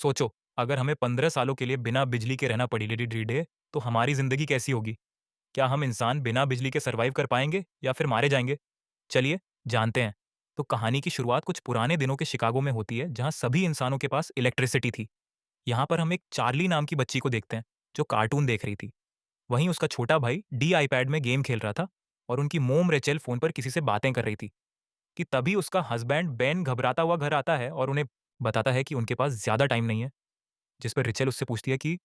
सोचो, अगर हमें 15 सालों के लिए बिना बिजली के रहना पड़े डे, तो हमारी ज़िंदगी कैसी होगी? क्या हम इंसान बिना बिजली के सर्वाइव कर पाएँगे या फिर मारे जाएँगे? चलिए, जानते हैं। तो कहानी की शुरुआत कुछ पुराने दिनों के शिकागो में होती है, जहाँ सभी इंसानों के पास इलेक्ट्रिसिटी थी। यहाँ पर हम एक चार्ली नाम की बच्ची को देखते हैं, जो कार्टून देख रही थी। वहीं उसका छोटा भाई डी आईपैड में गेम खेल रहा था और उनकी मोम रेचेल फ़ोन पर किसी से बातें कर रही थी कि तभी उसका हस्बैंड बेन घबराता हुआ घर आता है और उन्हें बताता है कि उनके पास ज़्यादा टाइम नहीं है। जिस पर रिचेल उससे पूछती है कि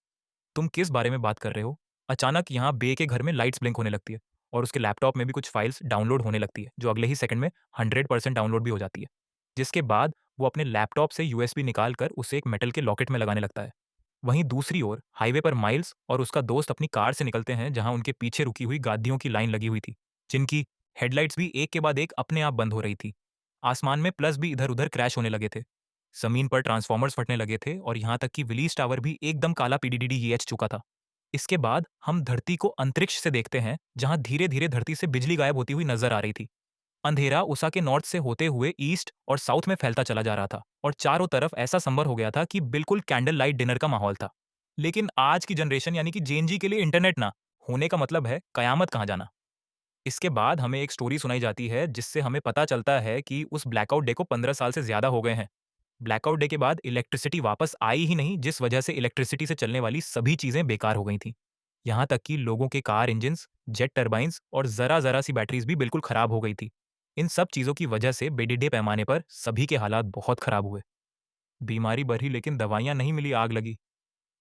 तुम किस बारे में बात कर रहे हो? अचानक यहाँ बे के घर में लाइट्स ब्लिंक होने लगती है और उसके लैपटॉप में भी कुछ फाइल्स डाउनलोड होने लगती है, जो अगले ही सेकंड में 100% डाउनलोड भी हो जाती है। जिसके बाद वो अपने लैपटॉप से यूएसबी निकाल कर उसे एक मेटल के लॉकेट में लगाने लगता है। वहीं दूसरी ओर हाईवे पर माइल्स और उसका दोस्त अपनी कार से निकलते हैं, जहां उनके पीछे रुकी हुई गाड़ियों की लाइन लगी हुई थी, जिनकी हेडलाइट्स भी एक के बाद एक अपने आप बंद हो रही थी। आसमान में प्लस भी इधर-उधर क्रैश होने लगे थे। जमीन पर ट्रांसफॉर्मर्स फटने लगे थे और यहाँ तक कि विलीस टावर भी एकदम काला पीडीडीडीएच चुका था। इसके बाद हम धरती को अंतरिक्ष से देखते हैं, जहां धीरे-धीरे धरती से बिजली गायब होती हुई नजर आ रही थी। अंधेरा उषा के नॉर्थ से होते हुए ईस्ट और साउथ में फैलता चला जा रहा था और चारों तरफ ऐसा संबर हो गया था कि बिल्कुल कैंडल लाइट डिनर का माहौल था। लेकिन आज की जनरेशन यानी कि जेनजी के लिए इंटरनेट ना होने का मतलब है कयामत कहाँ जाना। इसके बाद हमें एक स्टोरी सुनाई जाती है, जिससे हमें पता चलता है कि उस ब्लैकआउट डे को 15 साल से ज्यादा हो गए हैं। ब्लैकआउट डे के बाद इलेक्ट्रिसिटी वापस आई ही नहीं, जिस वजह से इलेक्ट्रिसिटी से चलने वाली सभी चीजें बेकार हो गई थीं। यहाँ तक कि लोगों के कार इंजन्स, जेट टरबाइन्स और जरा-जरा सी बैटरीज भी बिल्कुल खराब हो गई थी। इन सब चीजों की वजह से बेडिडे पैमाने पर सभी के हालात बहुत खराब हुए। बीमारी बढ़ी लेकिन दवाइयाँ नहीं मिली, आग लगी।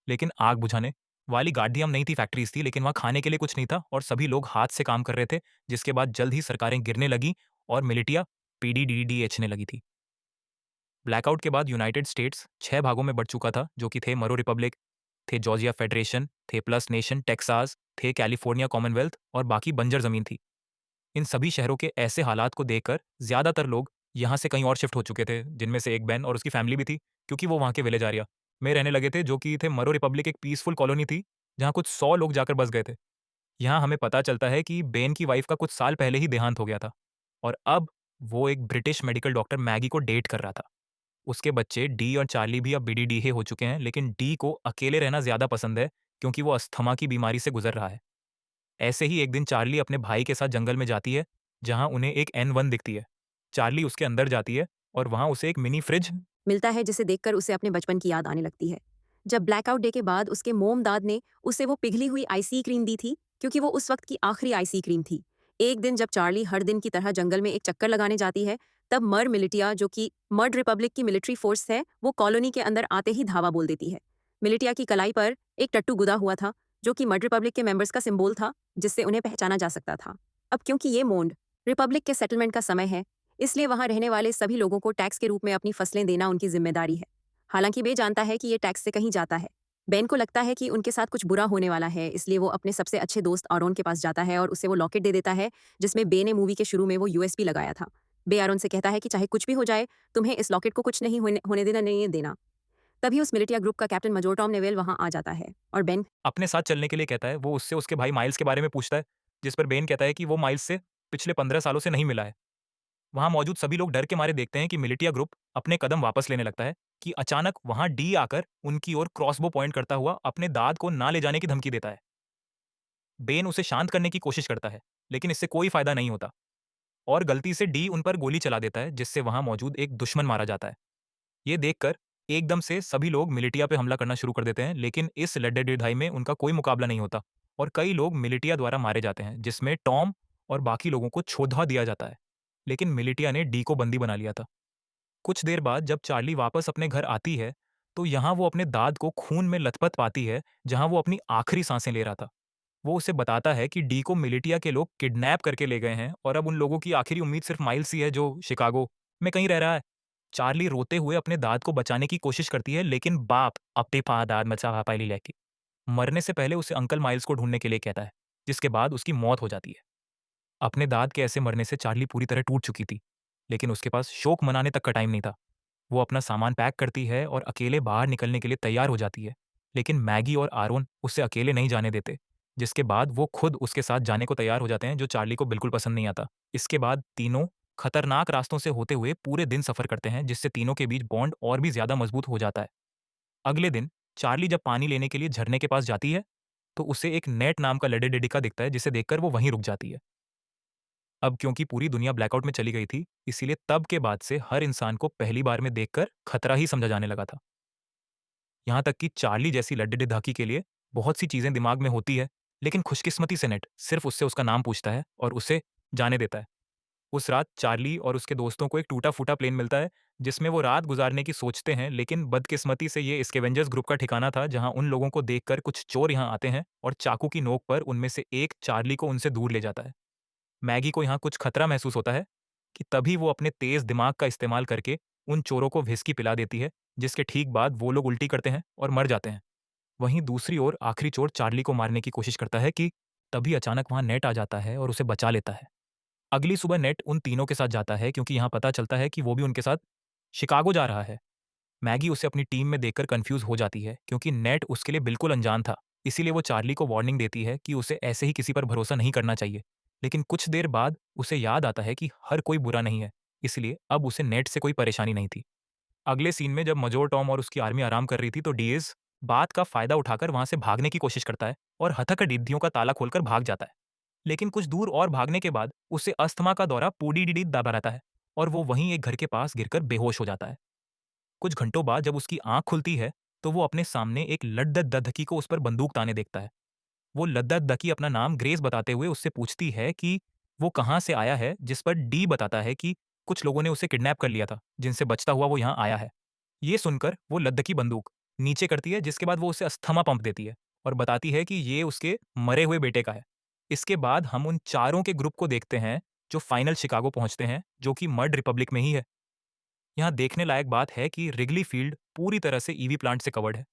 लेकिन आग बुझाने वाली गाड़ियाँ नहीं थी, फैक्ट्रीज थी, लेकिन वहाँ खाने के लिए कुछ नहीं था और सभी लोग हाथ से काम कर रहे थे, जिसके बाद जल्द ही सरकारें गिरने लगीं और मिलिटिया पीडीडीडीएचने लगी थी। ब्लैकआउट के बाद यूनाइटेड स्टेट्स 6 भागों में बढ़ चुका था, जो कि थे मरो रिपब्लिक, थे जॉर्जिया फेडरेशन, थे प्लस नेशन टेक्सास, थे कैलिफोर्निया कॉमनवेल्थ और बाकी बंजर जमीन थी। इन सभी शहरों के ऐसे हालात को देखकर ज्यादातर लोग यहाँ से कहीं और शिफ्ट हो चुके थे, जिनमें से एक बेन और उसकी फैमिली भी थी, क्योंकि वो वहाँ के विलेज एरिया में रहने लगे थे, जो कि थे मरो रिपब्लिक, एक पीसफुल कॉलोनी थी, जहाँ कुछ 100 लोग जाकर बस गए थे। यहाँ हमें पता चलता है कि बेन की वाइफ का कुछ साल पहले ही देहांत हो गया था और अब वो एक ब्रिटिश मेडिकल डॉक्टर मैगी को डेट कर रहा था। उसके बच्चे डी और चार्ली भी अब बीडीडीए हो चुके हैं, लेकिन डी को अकेले रहना ज्यादा पसंद है, क्योंकि वो अस्थमा की बीमारी से गुजर रहा है। ऐसे ही एक दिन चार्ली अपने भाई के साथ जंगल में जाती है, जहां उन्हें एक N1 दिखती है। चार्ली उसके अंदर जाती है और वहां उसे एक मिनी फ्रिज मिलता है जिसे देखकर उसे अपने बचपन की याद आने लगती है। जब ब्लैकआउट डे के बाद उसके मोम दाद ने उसे वो पिघली हुई आईसी क्रीम दी थी, क्योंकि वो उस वक्त की आखिरी आईसी क्रीम थी। एक दिन जब चार्ली हर दिन की तरह जंगल में एक चक्कर लगाने जाती है, तब मर मिलिटिया, जो कि मर्ड रिपब्लिक की मिलिट्री फोर्स है, वो कॉलोनी के अंदर आते ही धावा बोल देती है। मिलिटिया की कलाई पर एक टट्टू गुदा हुआ था, जो कि मर्ड रिपब्लिक के मेंबर्स का सिंबल था, जिससे उन्हें पहचाना जा सकता था। अब क्योंकि ये मोंड रिपब्लिक के सेटलमेंट का समय है, इसलिए वहां रहने वाले सभी लोगों को टैक्स के रूप में अपनी फसलें देना उनकी जिम्मेदारी है। हालांकि बे जानता है कि ये टैक्स से कहीं जाता है। बेन को लगता है कि उनके साथ कुछ बुरा होने वाला है, इसलिए वो अपने सबसे अच्छे दोस्त आरोन के पास जाता है और उसे वो लॉकेट दे देता है, जिसमें बे ने मूवी के शुरू में वो यूएसपी लगाया था। बे आरोन से कहता है कि चाहे कुछ भी हो जाए, तुम्हें इस लॉकेट को कुछ नहीं होने देना, नहीं देना। तभी उस मिलिटिया ग्रुप का कैप्टन मजोर टॉम नेवेल वहां आ जाता है और बेन अपने साथ चलने के लिए कहता है। वो उससे उसके भाई माइल्स के बारे में पूछता है, जिस पर बेन कहता है कि वो माइल्स से पिछले 15 सालों से नहीं मिला है। वहां मौजूद सभी लोग डर के मारे देखते हैं कि मिलिटिया ग्रुप अपने कदम वापस लेने लगता है कि अचानक वहां डी आकर उनकी ओर क्रॉसबो पॉइंट करता हुआ अपने दाद को ना ले जाने की धमकी देता है। बेन उसे शांत करने की कोशिश करता है, लेकिन इससे कोई फायदा नहीं होता और गलती से डी उन पर गोली चला देता है, जिससे वहां मौजूद एक दुश्मन मारा जाता है। ये देखकर एकदम से सभी लोग मिलिटिया पे हमला करना शुरू कर देते हैं, लेकिन इस लड़ाई में उनका कोई मुकाबला नहीं होता और कई लोग मिलिटिया द्वारा मारे जाते हैं, जिसमें टॉम और बाकी लोगों को छोधा दिया जाता है। लेकिन मिलिटिया ने डी को बंदी बना लिया था। कुछ देर बाद जब चार्ली वापस अपने घर आती है, तो यहाँ वो अपने दाद को खून में लथपथ पाती है, जहाँ वो अपनी आखिरी सांसें ले रहा था। वो उसे बताता है कि डी को मिलिटिया के लोग किडनैप करके ले गए हैं और अब उन लोगों की आखिरी उम्मीद सिर्फ माइल्स ही है, जो शिकागो में कहीं रह रहा है। चार्ली रोते हुए अपने दाद को बचाने की कोशिश करती है, लेकिन बाप अपने दाद मचा पायली लेके मरने से पहले उसे अंकल माइल्स को ढूंढने के लिए कहता है, जिसके बाद उसकी मौत हो जाती है। अपने दाद के ऐसे मरने से चार्ली पूरी तरह टूट चुकी थी, लेकिन उसके पास शोक मनाने तक का टाइम नहीं था। वो अपना सामान पैक करती है और अकेले बाहर निकलने के लिए तैयार हो जाती है, लेकिन मैगी और आरोन उसे अकेले नहीं जाने देते, जिसके बाद वो खुद उसके साथ जाने को तैयार हो जाते हैं, जो चार्ली को बिल्कुल पसंद नहीं आता। इसके बाद तीनों खतरनाक रास्तों से होते हुए पूरे दिन सफर करते हैं, जिससे तीनों के बीच बॉन्ड और भी ज्यादा मजबूत हो जाता है। अगले दिन चार्ली जब पानी लेने के लिए झरने के पास जाती है तो उसे एक नेट नाम का लड़े दिखता है, जिसे देखकर वो वहीं रुक जाती है। अब क्योंकि पूरी दुनिया ब्लैकआउट में चली गई थी, इसीलिए तब के बाद से हर इंसान को पहली बार में देखकर खतरा ही समझा जाने लगा था। यहाँ तक कि चार्ली जैसी लड्डे के लिए बहुत सी चीजें दिमाग में होती है, लेकिन खुशकिस्मती से नेट सिर्फ उससे उसका नाम पूछता है और उसे जाने देता है। उस रात चार्ली और उसके दोस्तों को एक टूटा-फूटा प्लेन मिलता है, जिसमें वो रात गुजारने की सोचते हैं, लेकिन बदकिस्मती से ये स्कैवेंजर्स ग्रुप का ठिकाना था, जहाँ उन लोगों को देखकर कुछ चोर यहाँ आते हैं और चाकू की नोक पर उनमें से एक चार्ली को उनसे दूर ले जाता है। मैगी को यहाँ कुछ खतरा महसूस होता है कि तभी वो अपने तेज दिमाग का इस्तेमाल करके उन चोरों को व्हिस्की पिला देती है, जिसके ठीक बाद वो लोग उल्टी करते हैं और मर जाते हैं। वहीं दूसरी ओर आखिरी चोर चार्ली को मारने की कोशिश करता है कि तभी अचानक वहाँ नेट आ जाता है और उसे बचा लेता है। अगली सुबह नेट उन तीनों के साथ जाता है क्योंकि यहाँ पता चलता है कि वो भी उनके साथ शिकागो जा रहा है। मैगी उसे अपनी टीम में देखकर कंफ्यूज हो जाती है क्योंकि नेट उसके लिए बिल्कुल अनजान था। इसीलिए वो चार्ली को वार्निंग देती है कि उसे ऐसे ही किसी पर भरोसा नहीं करना चाहिए। लेकिन कुछ देर बाद उसे याद आता है कि हर कोई बुरा नहीं है, इसलिए अब उसे नेट से कोई परेशानी नहीं थी। अगले सीन में जब मजोर टॉम और उसकी आर्मी आराम कर रही थी तो डीएस बात का फायदा उठाकर वहां से भागने की कोशिश करता है और हथकड़िद्धियों का ताला खोलकर भाग जाता है। लेकिन कुछ दूर और भागने के बाद उसे अस्थमा का दौरा पूरी डीडी दबा रहता है और वो वहीं एक घर के पास गिरकर बेहोश हो जाता है। कुछ घंटों बाद जब उसकी आंख खुलती है तो वो अपने सामने एक लद्दकी को उस पर बंदूक ताने देखता है। वो लद्दकी अपना नाम ग्रेस बताते हुए उससे पूछती है कि वो कहाँ से आया है, जिस पर डी बताता है कि कुछ लोगों ने उसे किडनैप कर लिया था, जिनसे बचता हुआ वो यहाँ आया है। ये सुनकर वो लद्दकी बंदूक नीचे करती है, जिसके बाद वो उसे अस्थमा पंप देती है और बताती है कि ये उसके मरे हुए बेटे का है। इसके बाद हम उन चारों के ग्रुप को देखते हैं जो फाइनल शिकागो पहुंचते हैं, जो कि मड रिपब्लिक में ही है। यहाँ देखने लायक बात है कि रिगली फील्ड पूरी तरह से ईवी प्लांट से कवर्ड है।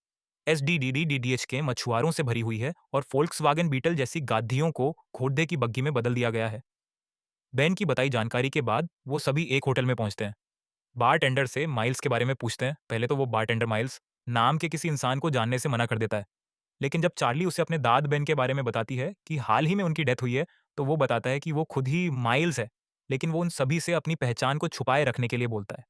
एसडीडीडी के मछुआरों से भरी हुई है और फोल्क्सवागन बीटल जैसी गादियों को घोड़े की बग्गी में बदल दिया गया है। बेन की बताई जानकारी के बाद वो सभी एक होटल में पहुंचते हैं। बारटेंडर से माइल्स के बारे में पूछते हैं। पहले तो वो बारटेंडर माइल्स नाम के किसी इंसान को जानने से मना कर देता है, लेकिन जब चार्ली उसे अपने दाद बेन के बारे में बताती है कि हाल ही में उनकी डेथ हुई है, तो वो बताता है कि वो खुद ही माइल्स है, लेकिन वो उन सभी से अपनी पहचान को छुपाए रखने के लिए बोलता है।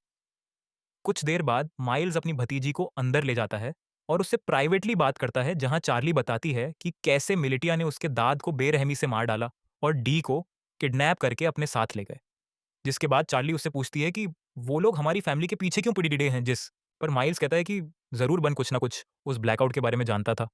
कुछ देर बाद माइल्स अपनी भतीजी को अंदर ले जाता है और उससे प्राइवेटली बात करता है, जहां चार्ली बताती है कि कैसे मिलिटिया ने उसके दाद को बेरहमी से मार डाला और डी को किडनैप करके अपने साथ ले गए। जिसके बाद चार्ली उससे पूछती है कि वो लोग हमारी फैमिली के पीछे क्यों पड़ी हैं, जिस पर माइल्स कहता है कि जरूर बन कुछ ना कुछ उस ब्लैकआउट के बारे में जानता था।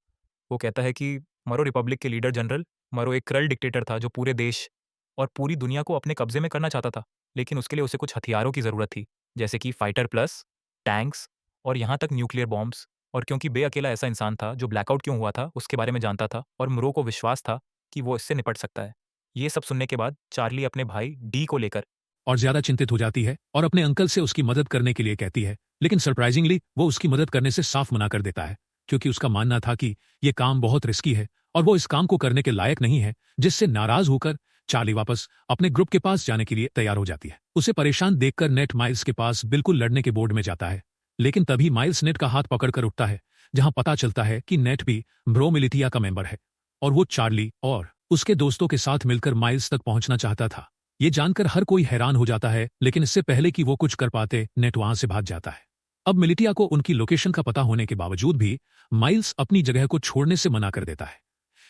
वो कहता है कि मरो रिपब्लिक के लीडर जनरल मरो एक क्रल डिक्टेटर था जो पूरे देश और पूरी दुनिया को अपने कब्जे में करना चाहता था, लेकिन उसके लिए उसे कुछ हथियारों की जरूरत थी, जैसे कि फाइटर प्लस, टैंक्स और यहाँ तक न्यूक्लियर बॉम्ब्स। और क्योंकि बे अकेला ऐसा इंसान था जो ब्लैकआउट क्यों हुआ था उसके बारे में जानता था और मुरो को विश्वास था कि वो इससे निपट सकता है। ये सब सुनने के बाद चार्ली अपने भाई डी को लेकर और ज्यादा चिंतित हो जाती है और अपने अंकल से उसकी मदद करने के लिए कहती है, लेकिन सरप्राइजिंगली वो उसकी मदद करने से साफ मना कर देता है क्योंकि उसका मानना था कि ये काम बहुत रिस्की है और वो इस काम को करने के लायक नहीं है। जिससे नाराज होकर चार्ली वापस अपने ग्रुप के पास जाने के लिए तैयार हो जाती है। उसे परेशान देखकर नेट माइल्स के पास बिल्कुल लड़ने के बोर्ड में जाता है, लेकिन तभी माइल्स नेट का हाथ पकड़कर उठता है, जहां पता चलता है कि नेट भी ब्रो मिलिटिया का मेंबर है और वो चार्ली और उसके दोस्तों के साथ मिलकर माइल्स तक पहुंचना चाहता था। ये जानकर हर कोई हैरान हो जाता है, लेकिन इससे पहले कि वो कुछ कर पाते नेट वहां से भाग जाता है। अब मिलिटिया को उनकी लोकेशन का पता होने के बावजूद भी माइल्स अपनी जगह को छोड़ने से मना कर देता है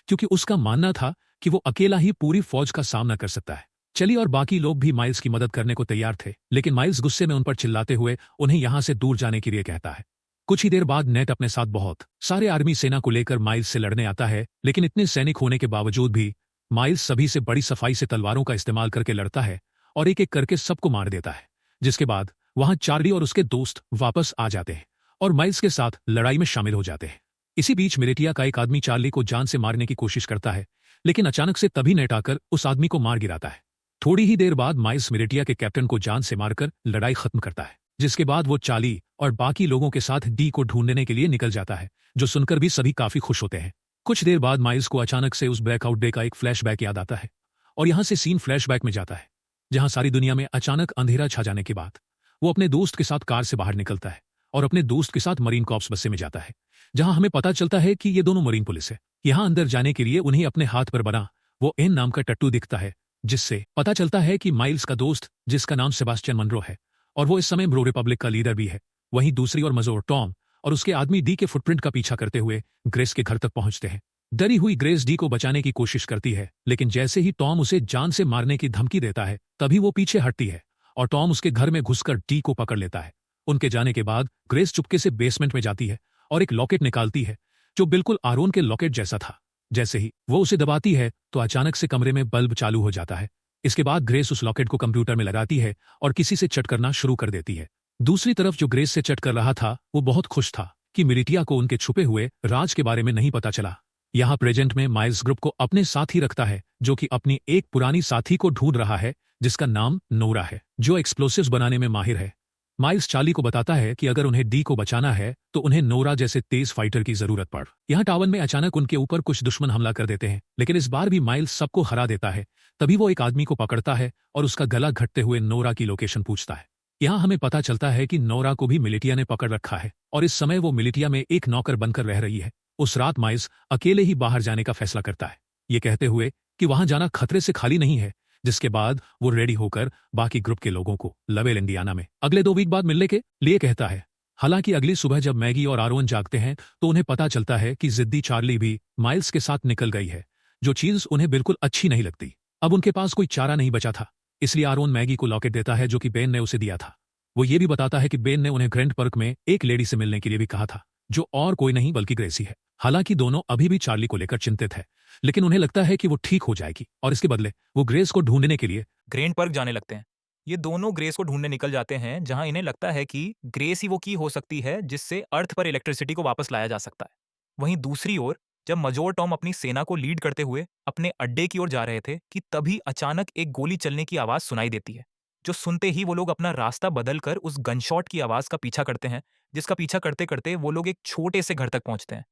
क्योंकि उसका मानना था कि वो अकेला ही पूरी फौज का सामना कर सकता है। चली और बाकी लोग भी माइल्स की मदद करने को तैयार थे, लेकिन माइल्स गुस्से में उन पर चिल्लाते हुए उन्हें यहां से दूर जाने के लिए कहता है। कुछ ही देर बाद नेट अपने साथ बहुत सारे आर्मी सेना को लेकर माइल्स से लड़ने आता है, लेकिन इतने सैनिक होने के बावजूद भी माइल्स सभी से बड़ी सफाई से तलवारों का इस्तेमाल करके लड़ता है और एक एक करके सबको मार देता है। जिसके बाद वहां चार्ली और उसके दोस्त वापस आ जाते हैं और माइल्स के साथ लड़ाई में शामिल हो जाते हैं। इसी बीच मिलिटिया का एक आदमी चार्ली को जान से मारने की कोशिश करता है, लेकिन अचानक से तभी नेट आकर उस आदमी को मार गिराता है। थोड़ी ही देर बाद माइल्स मिलिटिया के कैप्टन को जान से मारकर लड़ाई खत्म करता है, जिसके बाद वो चार्ली और बाकी लोगों के साथ डी को ढूंढने के लिए निकल जाता है, जो सुनकर भी सभी काफी खुश होते हैं। कुछ देर बाद माइल्स को अचानक से उस ब्लैकआउट डे का एक फ्लैशबैक याद आता है और यहां से सीन फ्लैशबैक में जाता है, जहां सारी दुनिया में अचानक अंधेरा छा जाने के बाद वो अपने दोस्त के साथ कार से बाहर निकलता है और अपने दोस्त के साथ मरीन कॉर्प्स बसे में जाता है, जहां हमें पता चलता है कि ये दोनों मरीन पुलिस है। यहां अंदर जाने के लिए उन्हें अपने हाथ पर बना वो एन नाम का टट्टू दिखता है, जिससे पता चलता है कि माइल्स का दोस्त, जिसका नाम सेबास्टियन मनरो है और वो इस समय ब्रो रिपब्लिक का लीडर भी है। वहीं दूसरी ओर मजोर टॉम और उसके आदमी डी के फुटप्रिंट का पीछा करते हुए ग्रेस के घर तक पहुंचते हैं। डरी हुई ग्रेस डी को बचाने की कोशिश करती है, लेकिन जैसे ही टॉम उसे जान से मारने की धमकी देता है तभी वो पीछे हटती है और टॉम उसके घर में घुसकर डी को पकड़ लेता है। उनके जाने के बाद ग्रेस चुपके से बेसमेंट में जाती है और एक लॉकेट निकालती है जो बिल्कुल आरोन के लॉकेट जैसा था। जैसे ही वो उसे दबाती है तो अचानक से कमरे में बल्ब चालू हो जाता है। इसके बाद ग्रेस उस लॉकेट को कंप्यूटर में लगाती है और किसी से चट करना शुरू कर देती है। दूसरी तरफ जो ग्रेस से चट कर रहा था वो बहुत खुश था कि मिलिटिया को उनके छुपे हुए राज के बारे में नहीं पता चला। यहाँ प्रेजेंट में माइल्स ग्रुप को अपने साथ ही रखता है, जो कि अपनी एक पुरानी साथी को ढूंढ रहा है जिसका नाम नोरा है, जो एक्सप्लोसिव्स बनाने में माहिर है। माइल्स चार्ली को बताता है कि अगर उन्हें डी को बचाना है तो उन्हें नोरा जैसे तेज फाइटर की जरूरत पड़। यहाँ टावन में अचानक उनके ऊपर कुछ दुश्मन हमला कर देते हैं, लेकिन इस बार भी माइल्स सबको हरा देता है। तभी वो एक आदमी को पकड़ता है और उसका गला घटते हुए नोरा की लोकेशन पूछता है। यहाँ हमें पता चलता है कि नोरा को भी मिलिटिया ने पकड़ रखा है और इस समय वो मिलिटिया में एक नौकर बनकर रह रही है। उस रात माइल्स अकेले ही बाहर जाने का फैसला करता है, ये कहते हुए कि वहां जाना खतरे से खाली नहीं है, जिसके बाद वो रेडी होकर बाकी ग्रुप के लोगों को लवेल इंडियाना में अगले 2 वीक बाद मिलने के लिए कहता है। हालांकि अगली सुबह जब मैगी और आरोन जागते हैं तो उन्हें पता चलता है कि जिद्दी चार्ली भी माइल्स के साथ निकल गई है, जो चीज उन्हें बिल्कुल अच्छी नहीं लगती। अब उनके पास कोई चारा नहीं बचा था, इसलिए आरोन मैगी को लॉकेट देता है जो कि बेन ने उसे दिया था। वो ये भी बताता है कि बेन ने उन्हें ग्रैंड पार्क में एक लेडी से मिलने के लिए भी कहा था, जो और कोई नहीं बल्कि ग्रेसी है। हालांकि दोनों अभी भी चार्ली को लेकर चिंतित है, लेकिन उन्हें लगता है कि वो ठीक हो जाएगी और इसके बदले वो ग्रेस को ढूंढने के लिए ग्रैंड पर्क जाने लगते हैं। ये दोनों ग्रेस को ढूंढने निकल जाते हैं, जहां इन्हें लगता है कि ग्रेस ही वो की हो सकती है जिससे अर्थ पर इलेक्ट्रिसिटी को वापस लाया जा सकता है। वहीं दूसरी ओर जब मजोर टॉम अपनी सेना को लीड करते हुए अपने अड्डे की ओर जा रहे थे कि तभी अचानक एक गोली चलने की आवाज सुनाई देती है, जो सुनते ही वो लोग अपना रास्ता बदलकर उस गनशॉट की आवाज का पीछा करते हैं, जिसका पीछा करते करते वो लोग एक छोटे से घर तक पहुंचते हैं,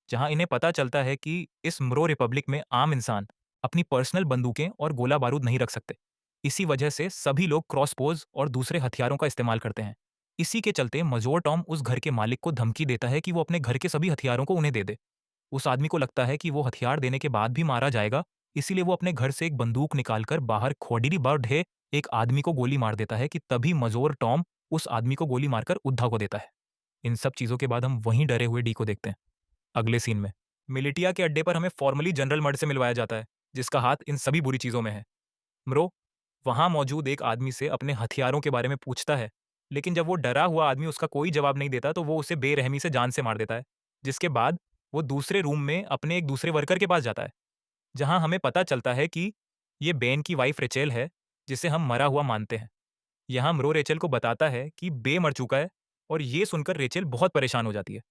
जहां इन्हें पता चलता है कि इस म्रो रिपब्लिक में आम इंसान अपनी पर्सनल बंदूकें और गोला बारूद नहीं रख सकते। इसी वजह से सभी लोग क्रॉसबोज और दूसरे हथियारों का इस्तेमाल करते हैं। इसी के चलते मजोर टॉम उस घर के मालिक को धमकी देता है कि वो अपने घर के सभी हथियारों को उन्हें दे दे। उस आदमी को लगता है कि वो हथियार देने के बाद भी मारा जाएगा, इसीलिए वो अपने घर से एक बंदूक निकालकर बाहर खोडिरी बर्ड एक आदमी को गोली मार देता है कि तभी मजोर टॉम उस आदमी को गोली मारकर उद्धा को देता है। इन सब चीजों के बाद हम वहीं डरे हुए डी को देखते हैं। अगले सीन में मिलिटिया के अड्डे पर हमें फॉर्मली जनरल मर्ड से मिलवाया जाता है, जिसका हाथ इन सभी बुरी चीजों में है। म्रो वहां मौजूद एक आदमी से अपने हथियारों के बारे में पूछता है, लेकिन जब वो डरा हुआ आदमी उसका कोई जवाब नहीं देता तो वो उसे बेरहमी से जान से मार देता है। जिसके बाद वो दूसरे रूम में अपने एक दूसरे वर्कर के पास जाता है, जहां हमें पता चलता है कि ये बेन की वाइफ रेचेल है, जिसे हम मरा हुआ मानते हैं। यहाँ म्रो रेचेल को बताता है कि बे मर चुका है और ये सुनकर रेचेल बहुत परेशान हो जाती है।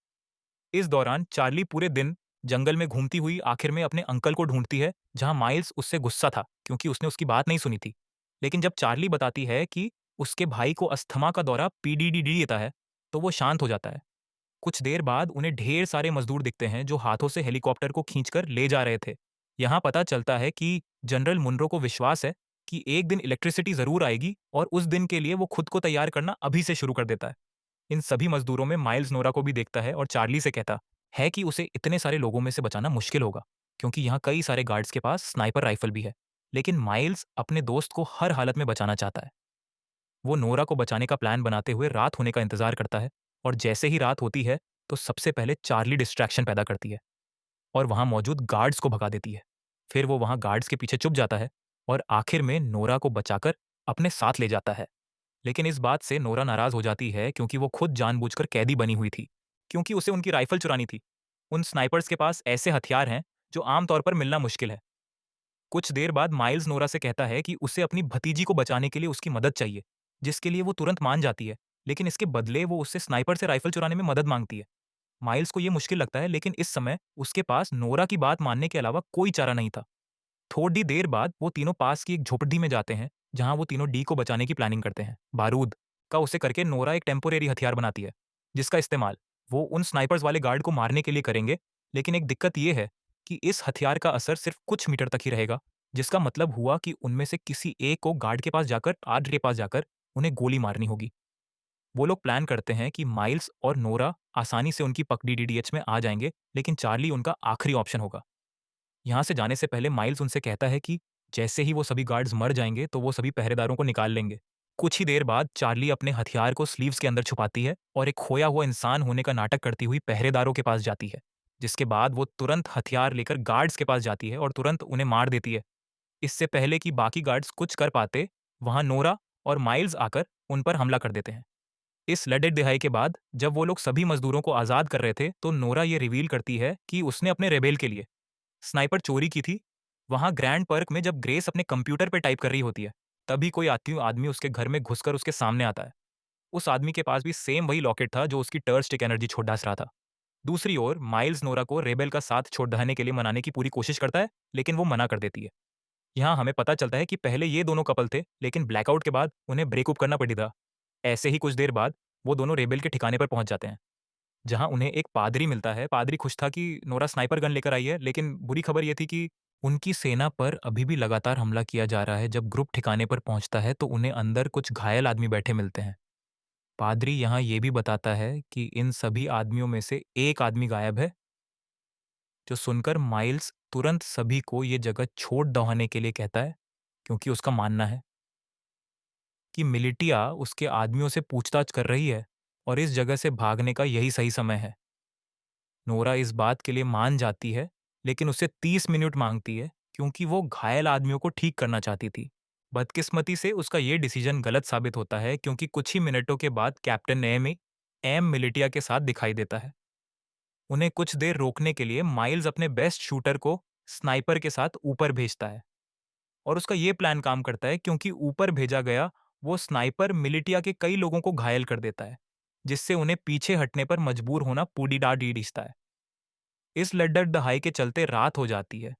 इस दौरान चार्ली पूरे दिन जंगल में घूमती हुई आखिर में अपने अंकल को ढूंढती है, जहां माइल्स उससे गुस्सा था क्योंकि उसने उसकी बात नहीं सुनी थी। लेकिन जब चार्ली बताती है कि उसके भाई को अस्थमा का दौरा पीडीडीडी देता है, तो वो शांत हो जाता है। कुछ देर बाद उन्हें ढेर सारे मजदूर दिखते हैं जो हाथों से हेलीकॉप्टर को खींचकर ले जा रहे थे। यहाँ पता चलता है कि जनरल मुनरो को विश्वास है कि एक दिन इलेक्ट्रिसिटी जरूर आएगी और उस दिन के लिए वो खुद को तैयार करना अभी से शुरू कर देता है। इन सभी मजदूरों में माइल्स नोरा को भी देखता है और चार्ली से कहता है कि उसे इतने सारे लोगों में से बचाना मुश्किल होगा, क्योंकि यहाँ कई सारे गार्ड्स के पास स्नाइपर राइफल भी है। लेकिन माइल्स अपने दोस्त को हर हालत में बचाना चाहता है। वो नोरा को बचाने का प्लान बनाते हुए रात होने का इंतजार करता है, और जैसे ही रात होती है तो सबसे पहले चार्ली डिस्ट्रैक्शन पैदा करती है और वहां मौजूद गार्ड्स को भगा देती है। फिर वो वहां गार्ड्स के पीछे छुप जाता है और आखिर में नोरा को बचाकर अपने साथ ले जाता है। लेकिन इस बात से नोरा नाराज हो जाती है क्योंकि वो खुद जानबूझकर कैदी बनी हुई थी, क्योंकि उसे उनकी राइफल चुरानी थी। उन स्नाइपर्स के पास ऐसे हथियार हैं जो आमतौर पर मिलना मुश्किल है। कुछ देर बाद माइल्स नोरा से कहता है कि उसे अपनी भतीजी को बचाने के लिए उसकी मदद चाहिए, जिसके लिए वो तुरंत मान जाती है, लेकिन इसके बदले वो उससे स्नाइपर से राइफल चुराने में मदद मांगती है। माइल्स को ये मुश्किल लगता है, लेकिन इस समय उसके पास नोरा की बात मानने के अलावा कोई चारा नहीं था। थोड़ी देर बाद वो तीनों पास की एक झोपड़ी में जाते हैं, जहां वो तीनों डी को बचाने की प्लानिंग करते हैं। बारूद का उसे करके नोरा एक टेम्पोरेरी हथियार बनाती है, जिसका इस्तेमाल वो उन स्नाइपर्स वाले गार्ड को मारने के लिए करेंगे। लेकिन एक दिक्कत ये है कि इस हथियार का असर सिर्फ कुछ मीटर तक ही रहेगा, जिसका मतलब हुआ कि उनमें से किसी एक को गार्ड के पास जाकर आर्ड के पास जाकर उन्हें गोली मारनी होगी। वो लोग प्लान करते हैं कि माइल्स और नोरा आसानी से उनकी पकड़ी डीडीएच में आ जाएंगे, लेकिन चार्ली उनका आखिरी ऑप्शन होगा। यहाँ से जाने से पहले माइल्स उनसे कहता है कि जैसे ही वो सभी गार्ड्स मर जाएंगे तो वो सभी पहरेदारों को निकाल लेंगे। कुछ ही देर बाद चार्ली अपने हथियार को स्लीव्स के अंदर छुपाती है और एक खोया हुआ इंसान होने का नाटक करती हुई पहरेदारों के पास जाती है, जिसके बाद वो तुरंत हथियार लेकर गार्ड्स के पास जाती है और तुरंत उन्हें मार देती है। इससे पहले कि बाकी गार्ड्स कुछ कर पाते, वहां नोरा और माइल्स आकर उन पर हमला कर देते हैं। इस लड़े दिहाई के बाद जब वो लोग सभी मजदूरों को आजाद कर रहे थे, तो नोरा ये रिवील करती है कि उसने अपने रेबेल के लिए स्नाइपर चोरी की थी। वहां ग्रैंड पर्क में जब ग्रेस अपने कंप्यूटर पे टाइप कर रही होती है, तभी कोई आदमी उसके घर में घुसकर उसके सामने आता है। उस आदमी के पास भी सेम वही लॉकेट था जो उसकी टर्स्टिक एनर्जी छोड़ रहा था। दूसरी ओर माइल्स नोरा को रेबेल का साथ छोड़ने के लिए मनाने की पूरी कोशिश करता है, लेकिन वो मना कर देती है। यहाँ हमें पता चलता है कि पहले ये दोनों कपल थे, लेकिन ब्लैकआउट के बाद उन्हें ब्रेकअप करना पड़ी था। ऐसे ही कुछ देर बाद वो दोनों रेबेल के ठिकाने पर पहुंच जाते हैं, जहां उन्हें एक पादरी मिलता है। पादरी खुश था कि नोरा स्नाइपर गन लेकर आई है, लेकिन बुरी खबर ये थी कि उनकी सेना पर अभी भी लगातार हमला किया जा रहा है। जब ग्रुप ठिकाने पर पहुंचता है, तो उन्हें अंदर कुछ घायल आदमी बैठे मिलते हैं। पादरी यहाँ ये भी बताता है कि इन सभी आदमियों में से एक आदमी गायब है, जो सुनकर माइल्स तुरंत सभी को ये जगह छोड़ दौड़ाने के लिए कहता है, क्योंकि उसका मानना है कि मिलिटिया उसके आदमियों से पूछताछ कर रही है और इस जगह से भागने का यही सही समय है। नोरा इस बात के लिए मान जाती है, लेकिन उससे 30 मिनट मांगती है, क्योंकि वो घायल आदमियों को ठीक करना चाहती थी। बदकिस्मती से उसका ये डिसीजन गलत साबित होता है, क्योंकि कुछ ही मिनटों के बाद कैप्टन एम मिलिटिया के साथ दिखाई देता है। उन्हें कुछ देर रोकने के लिए माइल्स अपने बेस्ट शूटर को स्नाइपर के साथ ऊपर भेजता है, और उसका ये प्लान काम करता है, क्योंकि ऊपर भेजा गया वो स्नाइपर मिलिटिया के कई लोगों को घायल कर देता है, जिससे उन्हें पीछे हटने पर मजबूर होना पूडीडा डीडीता है। इस लड्डर दहाई के चलते रात हो जाती है।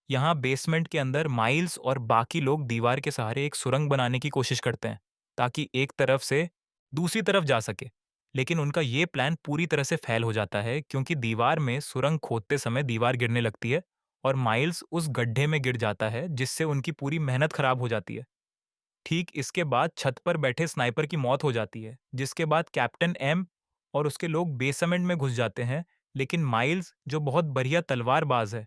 यहाँ बेसमेंट के अंदर माइल्स और बाकी लोग दीवार के सहारे एक सुरंग बनाने की कोशिश करते हैं, ताकि एक तरफ से दूसरी तरफ जा सके। लेकिन उनका ये प्लान पूरी तरह से फेल हो जाता है, क्योंकि दीवार में सुरंग खोदते समय दीवार गिरने लगती है और माइल्स उस गड्ढे में गिर जाता है, जिससे उनकी पूरी मेहनत खराब हो जाती है। ठीक इसके बाद छत पर बैठे स्नाइपर की मौत हो जाती है, जिसके बाद कैप्टन एम और उसके लोग बेसमेंट में घुस जाते हैं। लेकिन माइल्स, जो बहुत बढ़िया तलवारबाज है,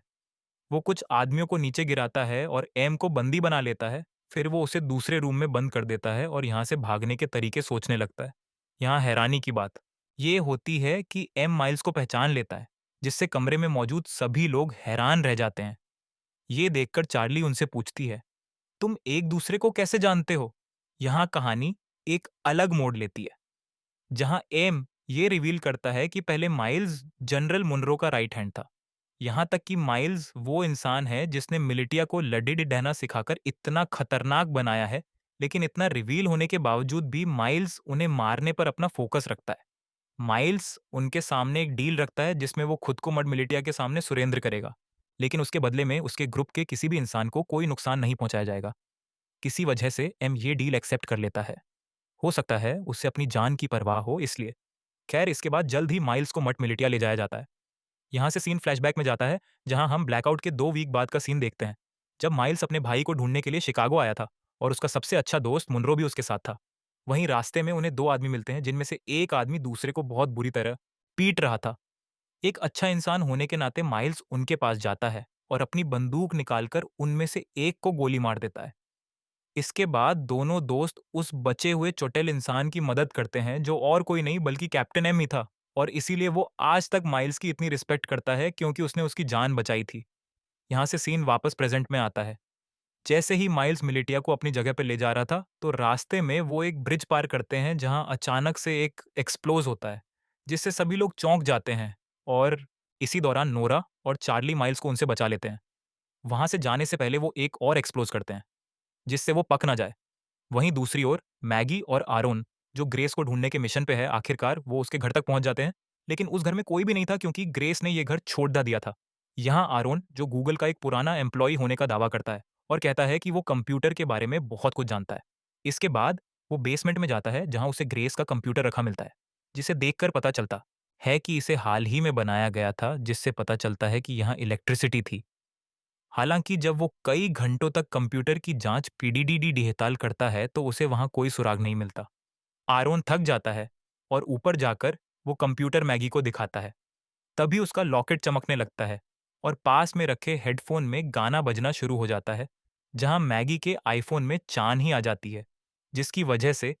वो कुछ आदमियों को नीचे गिराता है और एम को बंदी बना लेता है। फिर वो उसे दूसरे रूम में बंद कर देता है और यहाँ से भागने के तरीके सोचने लगता है। यहाँ हैरानी की बात ये होती है कि एम माइल्स को पहचान लेता है, जिससे कमरे में मौजूद सभी लोग हैरान रह जाते हैं। ये देखकर चार्ली उनसे पूछती है, तुम एक दूसरे को कैसे जानते हो? यहाँ कहानी एक अलग मोड़ लेती है, जहाँ एम ये रिवील करता है कि पहले माइल्स जनरल मुनरो का राइट हैंड था। यहाँ तक कि माइल्स वो इंसान है जिसने मिलिटिया को लड़ी डहना सिखाकर इतना खतरनाक बनाया है। लेकिन इतना रिवील होने के बावजूद भी माइल्स उन्हें मारने पर अपना फोकस रखता है। माइल्स उनके सामने एक डील रखता है, जिसमें वो खुद को मड मिलिटिया के सामने सुरेंद्र करेगा, लेकिन उसके बदले में उसके ग्रुप के किसी भी इंसान को कोई नुकसान नहीं पहुंचाया जाएगा। किसी वजह से एम ये डील एक्सेप्ट कर लेता है। हो सकता है उससे अपनी जान की परवाह हो, इसलिए। खैर, इसके बाद जल्द ही माइल्स को मट मिलिटिया ले जाया जाता है। यहाँ से सीन फ्लैशबैक में जाता है, जहाँ हम ब्लैकआउट के 2 वीक बाद का सीन देखते हैं, जब माइल्स अपने भाई को ढूंढने के लिए शिकागो आया था और उसका सबसे अच्छा दोस्त मुनरो भी उसके साथ था। वहीं रास्ते में उन्हें 2 आदमी मिलते हैं, जिनमें से एक आदमी दूसरे को बहुत बुरी तरह पीट रहा था। एक अच्छा इंसान होने के नाते माइल्स उनके पास जाता है और अपनी बंदूक निकालकर उनमें से एक को गोली मार देता है। इसके बाद दोनों दोस्त उस बचे हुए चुड़ैल इंसान की मदद करते हैं, जो और कोई नहीं बल्कि कैप्टन एम ही था, और इसीलिए वो आज तक माइल्स की इतनी रिस्पेक्ट करता है, क्योंकि उसने उसकी जान बचाई थी। यहाँ से सीन वापस प्रेजेंट में आता है। जैसे ही माइल्स मिलिटिया को अपनी जगह पे ले जा रहा था, तो रास्ते में वो एक ब्रिज पार करते हैं, जहाँ अचानक से एक एक्सप्लोज होता है, जिससे सभी लोग चौंक जाते हैं। और इसी दौरान नोरा और चार्ली माइल्स को उनसे बचा लेते हैं। वहां से जाने से पहले वो एक और एक्सप्लोज करते हैं, जिससे वो पक ना जाए। वहीं दूसरी ओर मैगी और आरोन, जो ग्रेस को ढूंढने के मिशन पे है, आखिरकार वो उसके घर तक पहुंच जाते हैं। लेकिन उस घर में कोई भी नहीं था, क्योंकि ग्रेस ने ये घर छोड़ दिया था। यहाँ आरोन, जो गूगल का एक पुराना एम्प्लॉय होने का दावा करता है और कहता है कि वो कंप्यूटर के बारे में बहुत कुछ जानता है। इसके बाद वो बेसमेंट में जाता है, जहाँ उसे ग्रेस का कंप्यूटर रखा मिलता है, जिसे देखकर पता चलता है कि इसे हाल ही में बनाया गया था, जिससे पता चलता है कि यहाँ इलेक्ट्रिसिटी थी। हालांकि जब वो कई घंटों तक कंप्यूटर की जांच पीडीडीडी डिहताल करता है, तो उसे वहां कोई सुराग नहीं मिलता। आरोन थक जाता है और ऊपर जाकर वो कंप्यूटर मैगी को दिखाता है। तभी उसका लॉकेट चमकने लगता है और पास में रखे हेडफोन में गाना बजना शुरू हो जाता है, जहां मैगी के आईफोन में चांद ही आ जाती है। जिसकी वजह से